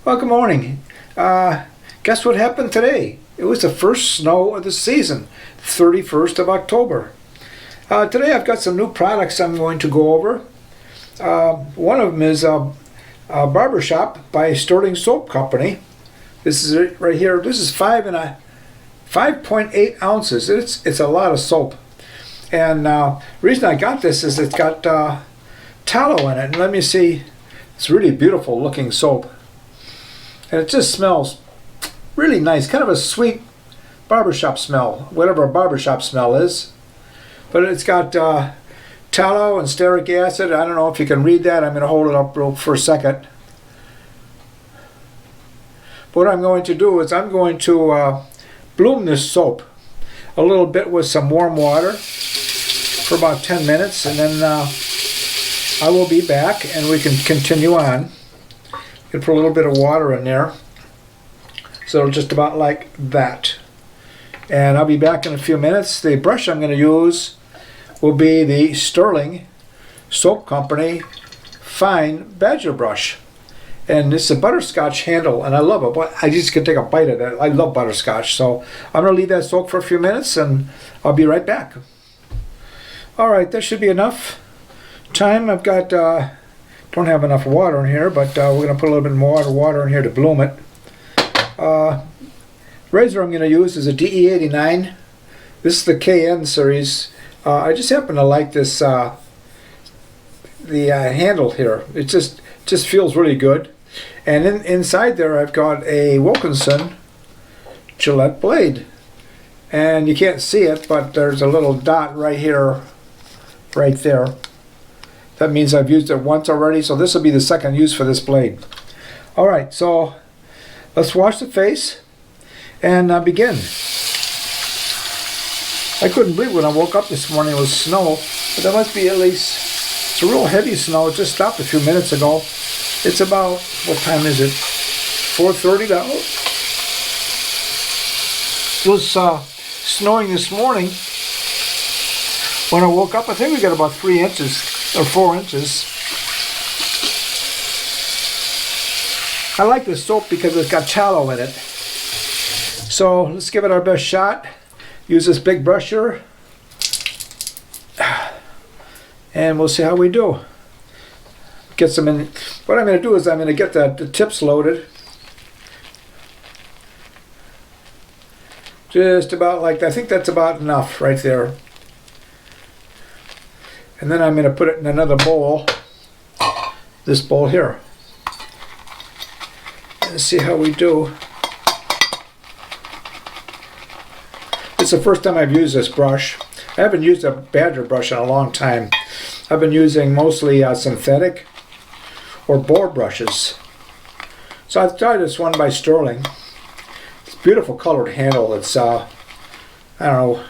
Well, good morning. Guess what happened today? It was the first snow of the season, 31st of October. Today I've got some new products I'm going to go over. One of them is a Barbershop by Stirling Soap Company. This is it right here. This is 5.8 ounces. It's a lot of soap. And the reason I got this is it's got tallow in it. And let me see. It's really beautiful looking soap. And it just smells really nice. Kind of a sweet barbershop smell, whatever a barbershop smell is. But it's got tallow and stearic acid. I don't know if you can read that. I'm going to hold it up for a second. What I'm going to do is I'm going to bloom this soap a little bit with some warm water for about 10 minutes, and then I will be back and we can continue on. You can put a little bit of water in there, so just about like that. And I'll be back in a few minutes. The brush I'm going to use will be the Stirling Soap Company Fine Badger Brush. And it's a butterscotch handle, and I love it. I just can take a bite of it. I love butterscotch. So I'm going to leave that soak for a few minutes, and I'll be right back. All right, that should be enough time. I've got, don't have enough water in here, but we're going to put a little bit more water in here to bloom it. Razor I'm going to use is a DE89. This is the KN series. I just happen to like this, the handle here. It just feels really good. And inside there I've got a Wilkinson Gillette blade. And you can't see it, but there's a little dot right here, right there. That means I've used it once already, so this will be the second use for this blade. Alright, so let's wash the face and begin. I couldn't believe when I woke up this morning it was snow, but there must be at least, it's a real heavy snow. It just stopped a few minutes ago. It's about, what time is it? 4:30 now. It was snowing this morning when I woke up. I think we got about 3 inches or 4 inches. I like this soap because it's got tallow in it. So let's give it our best shot. Use this big brush here, and we'll see how we do. Get some in. What I'm going to do is I'm going to get the tips loaded. Just about like that. I think that's about enough right there. And then I'm going to put it in another bowl. This bowl here. And see how we do. It's the first time I've used this brush. I haven't used a Badger brush in a long time. I've been using mostly synthetic or boar brushes. So I've tried this one by Stirling. It's a beautiful colored handle. It's I don't know,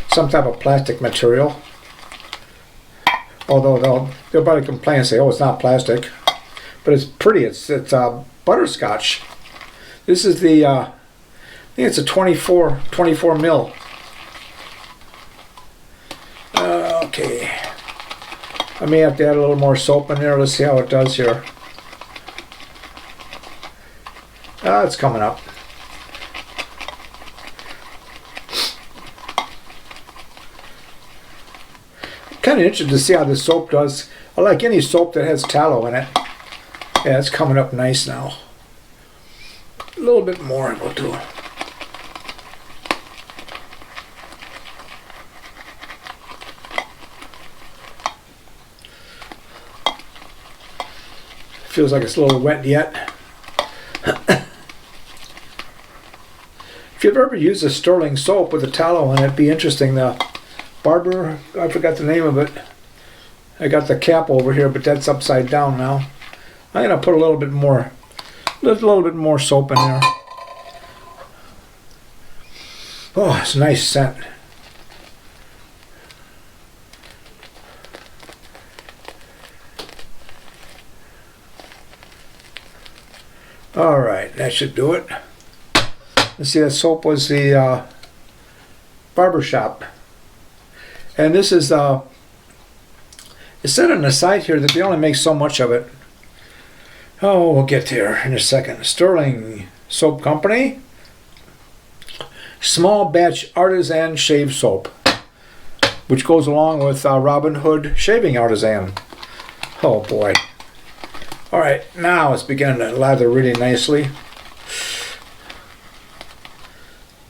some type of plastic material. Although they'll probably complain and say, oh, it's not plastic. But it's pretty. It's butterscotch. This is the I think it's a 24 mil. Okay. I may have to add a little more soap in there. Let's see how it does here. It's coming up. Kind of interested to see how this soap does. I like any soap that has tallow in it. Yeah, it's coming up nice now. A little bit more will do. Feels like it's a little wet yet. If you've ever used a Stirling soap with a tallow in it, it'd be interesting. The Barber, I forgot the name of it. I got the cap over here, but that's upside down now. I'm gonna put a little bit more soap in there. Oh, it's a nice scent. Alright, that should do it. Let's see, that soap was the Barbershop. And this is, it said on the side here that they only make so much of it. Oh, we'll get there in a second. Stirling Soap Company. Small batch artisan shave soap, which goes along with Robin Hood shaving artisan. Oh boy. Alright, now it's beginning to lather really nicely.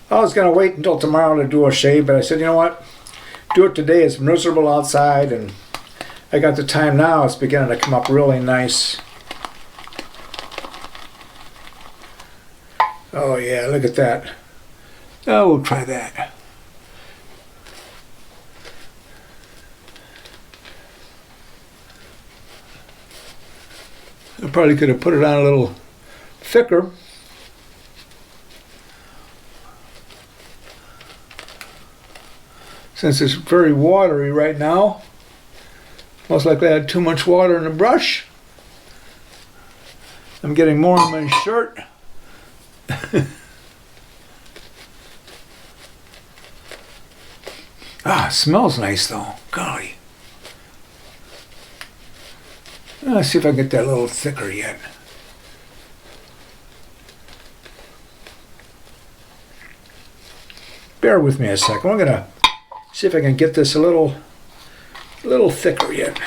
I was going to wait until tomorrow to do a shave, but I said, you know what? Do it today. It's miserable outside, and I got the time now. It's beginning to come up really nice. Oh yeah, look at that. Oh, we'll try that. I probably could have put it on a little thicker. Since it's very watery right now. Most likely I had too much water in the brush. I'm getting more on my shirt. Ah, it smells nice though. Golly. Let's see if I can get that a little thicker yet. Bear with me a second. We're gonna see if I can get this a little thicker yet.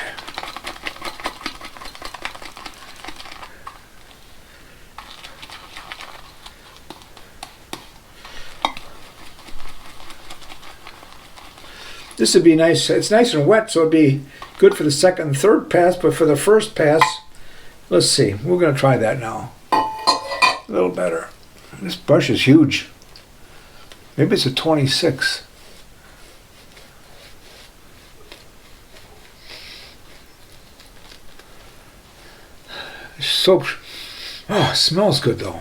This would be nice. It's nice and wet, so it'd be good for the second and third pass, but for the first pass, let's see. We're going to try that now. A little better. This brush is huge. Maybe it's a 26. Soap. Oh, it smells good though.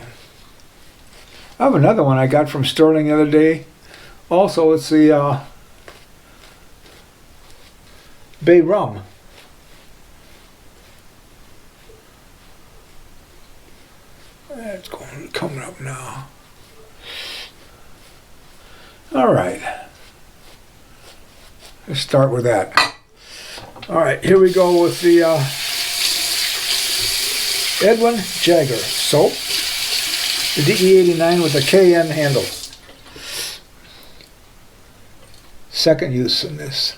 I have another one I got from Stirling the other day. Also, it's the Bay Rum. It's coming up now. All right. Let's start with that. All right, here we go with the Edwin Jagger soap. The DE89 with the KN handle. Second use in this.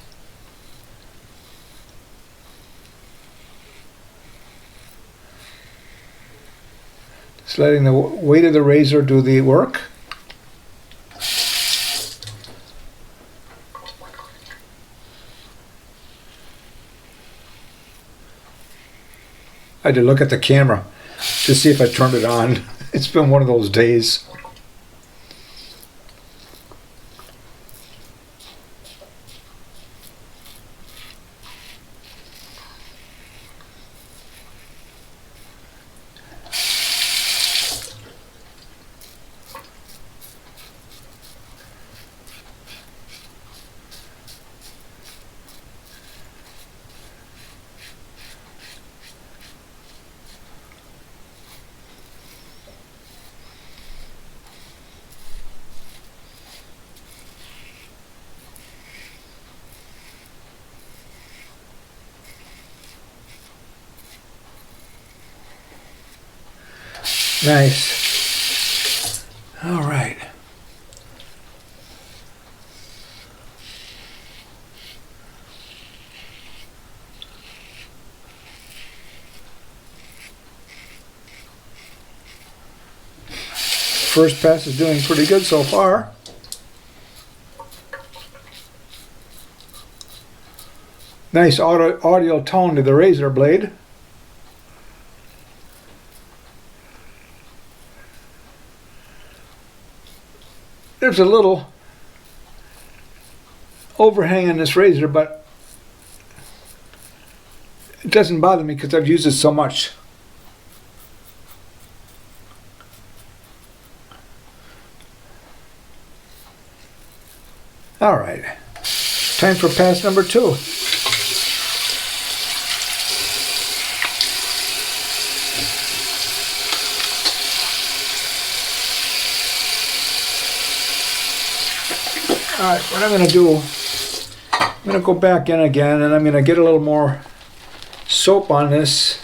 Just letting the weight of the razor do the work. I had to look at the camera to see if I turned it on. It's been one of those days. Nice. All right. First pass is doing pretty good so far. Nice audio tone to the razor blade. There's a little overhang on this razor, but it doesn't bother me because I've used it so much. All right, time for pass number 2. All right, what I'm going to do, I'm going to go back in again and I'm going to get a little more soap on this.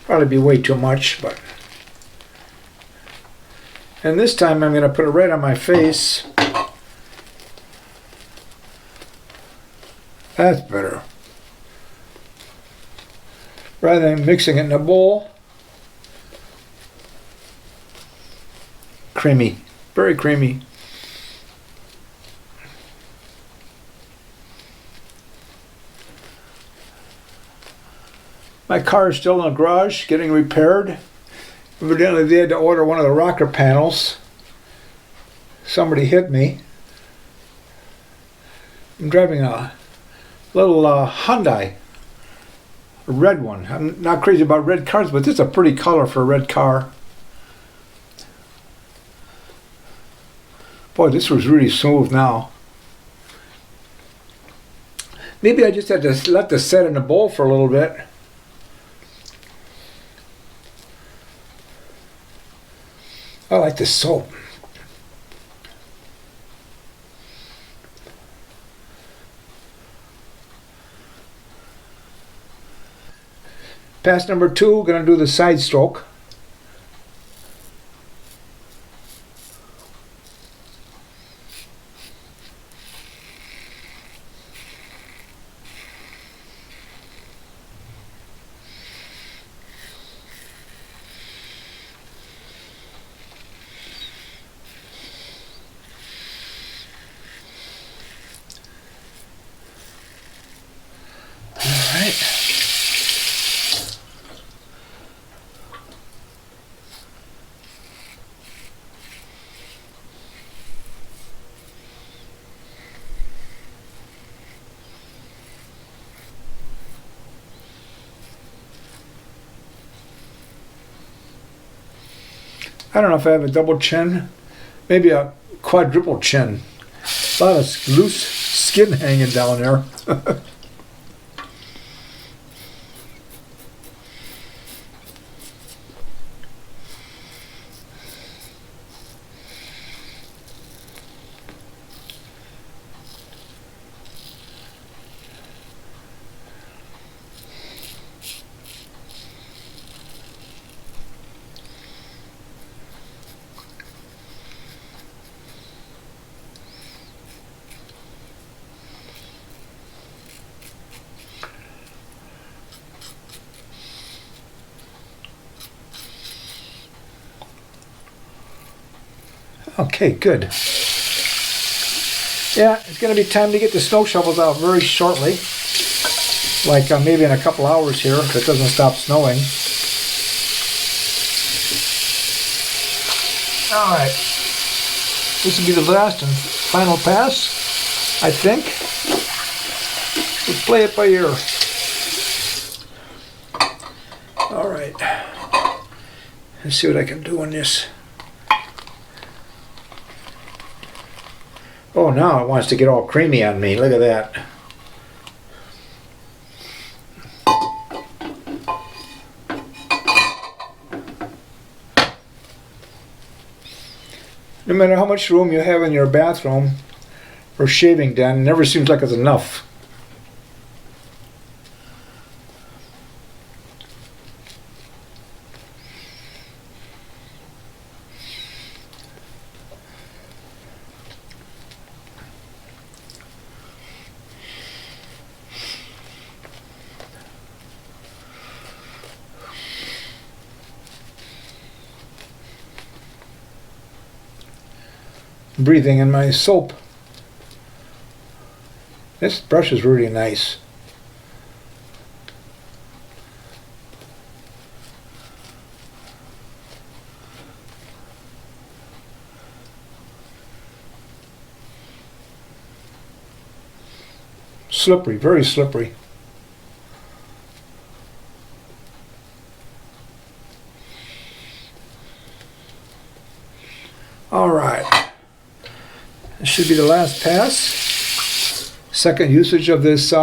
Probably be way too much, but. And this time I'm going to put it right on my face. That's better. Rather than mixing it in a bowl. Creamy, very creamy. My car is still in the garage, getting repaired. Evidently they had to order one of the rocker panels. Somebody hit me. I'm driving a little Hyundai, a red one. I'm not crazy about red cars, but this is a pretty color for a red car. Boy, this was really smooth now. Maybe I just had to let this set in the bowl for a little bit. I like this soap. Pass number 2, gonna do the side stroke. I don't know if I have a double chin, maybe a quadruple chin. A lot of loose skin hanging down there. Okay, good. Yeah, it's going to be time to get the snow shovels out very shortly. Like maybe in a couple hours here, if it doesn't stop snowing. Alright. This will be the last and final pass, I think. Let's play it by ear. Alright. Let's see what I can do on this. Oh, now it wants to get all creamy on me. Look at that. No matter how much room you have in your bathroom or shaving den, it never seems like it's enough. Breathing in my soap. This brush is really nice. Slippery, very slippery. All right. This should be the last pass. Second usage of this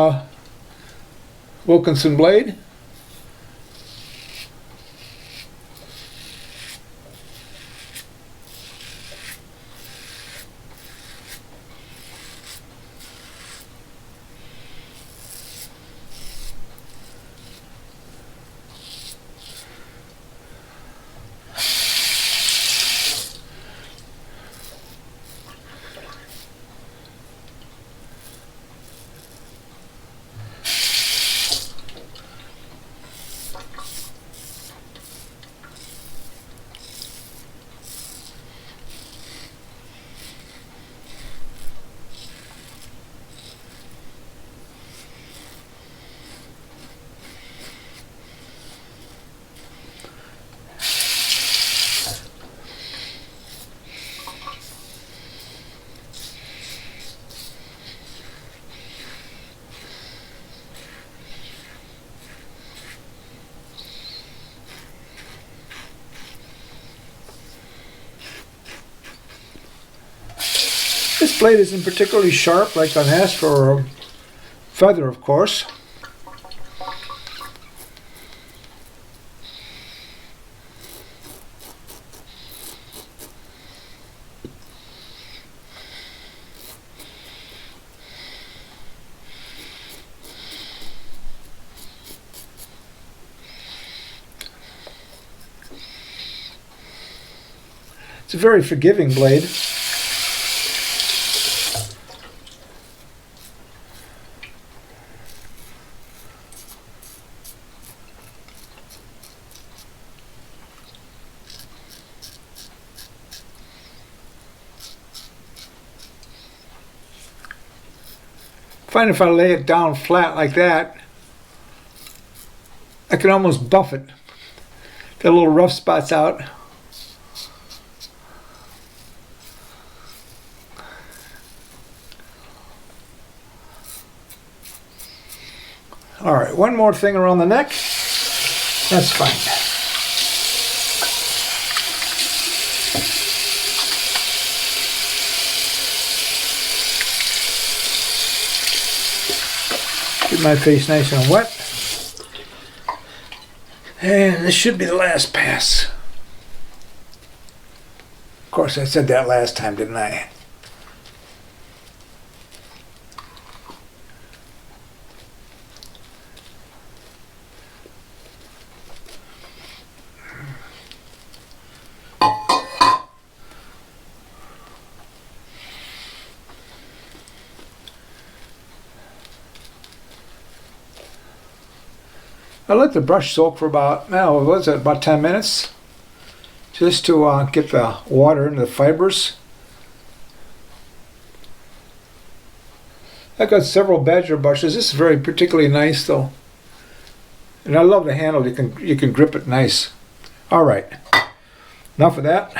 Wilkinson blade. This blade isn't particularly sharp like on this for a feather, of course. It's a very forgiving blade. I find if I lay it down flat like that, I can almost buff it. Get little rough spots out. All right, one more thing around the neck. That's fine. Keep my face nice and wet. And this should be the last pass. Of course, I said that last time, didn't I? I let the brush soak for about, what was it, about 10 minutes? Just to get the water into the fibers. I've got several Badger brushes. This is very particularly nice though. And I love the handle, you can grip it nice. Alright, enough of that.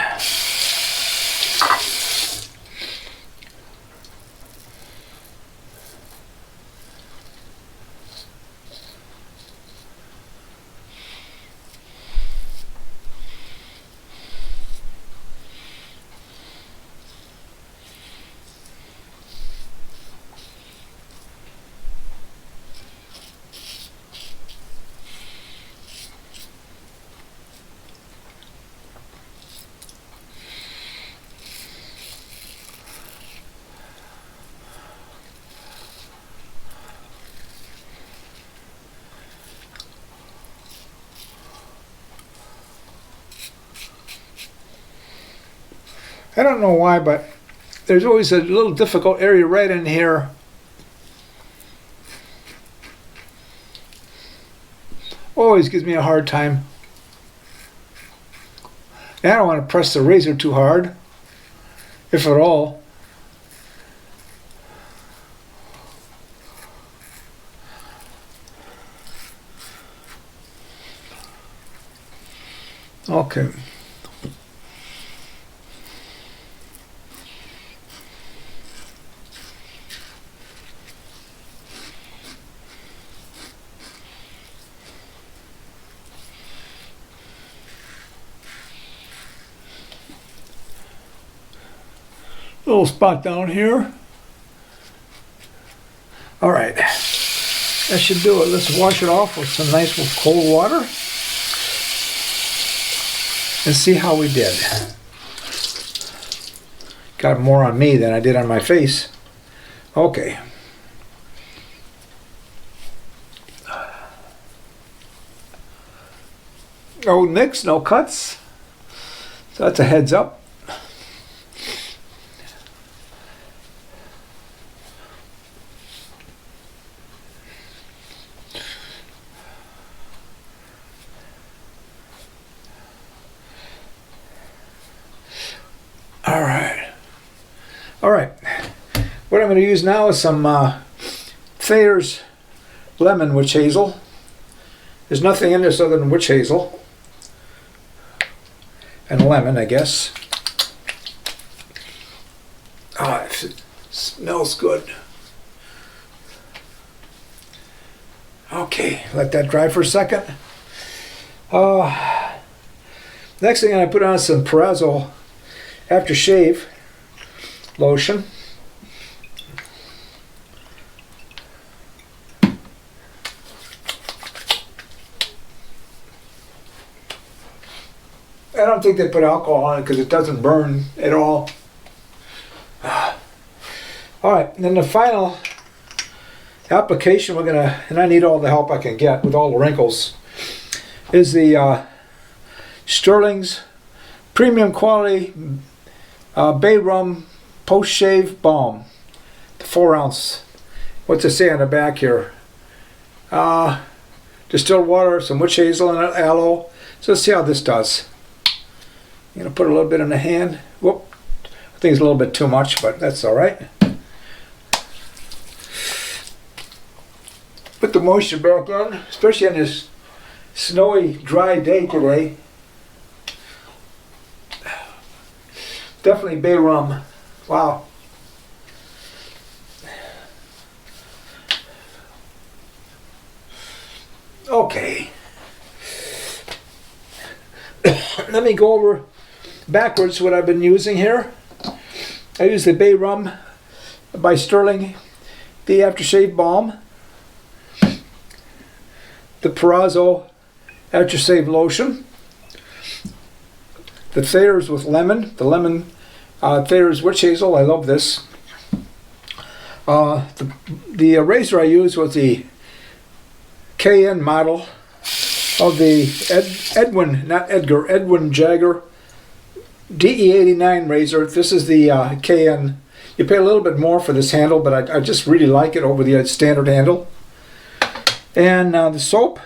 I don't know why, but there's always a little difficult area right in here. Always gives me a hard time. And I don't want to press the razor too hard, if at all. Okay. Little spot down here. All right, that should do it. Let's wash it off with some nice cold water and see how we did. Got more on me than I did on my face. Okay. No nicks, no cuts. So that's a heads up. All right. What I'm going to use now is some Thayer's Lemon Witch Hazel. There's nothing in this other than witch hazel and lemon, I guess. Oh, it smells good. Okay, let that dry for a second. Next thing, I put on some Perazzo aftershave lotion. I don't think they put alcohol on it because it doesn't burn at all. Alright, and then the final application we're gonna, and I need all the help I can get with all the wrinkles, is the Stirling's premium quality bay rum post-shave balm, the 4 ounce. What's it say on the back here? Distilled water, some witch hazel and aloe. So let's see how this does. I'm gonna put a little bit in the hand. Whoop, I think it's a little bit too much, but that's all right. Put the moisture back in, especially on this snowy, dry day today. Definitely bay rum. Wow. Okay. Let me go over backwards what I've been using here. I use the bay rum by Stirling, the aftershave balm, the Perazzo aftershave lotion, the Thayer's with lemon, the lemon Thayer's witch hazel. I love this. The razor I used was the KN model of the Edwin Jagger DE89 razor. This is the KN. You pay a little bit more for this handle, but I just really like it over the standard handle. And the soap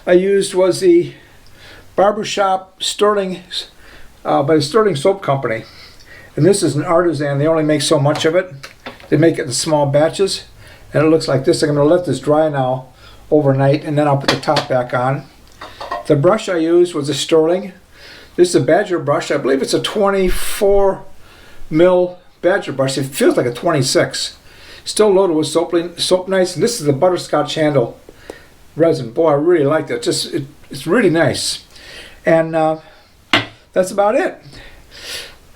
I used was the Barbershop Stirling by the Stirling Soap Company. And this is an Artisan. They only make so much of it. They make it in small batches. And it looks like this. I'm going to let this dry now overnight, and then I'll put the top back on. The brush I used was a Stirling. This is a Badger brush. I believe it's a 24 mil Badger brush. It feels like a 26. Still loaded with soap nice. And this is the butterscotch handle resin. Boy, I really like that. It's really nice. And that's about it.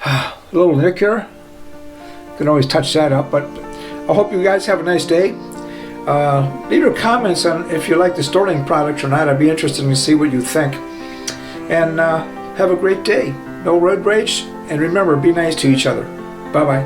A little nick here. You can always touch that up. But I hope you guys have a nice day. Leave your comments on if you like the Stirling products or not. I'd be interested to see what you think. And have a great day. No road rage. And remember, be nice to each other. Bye-bye.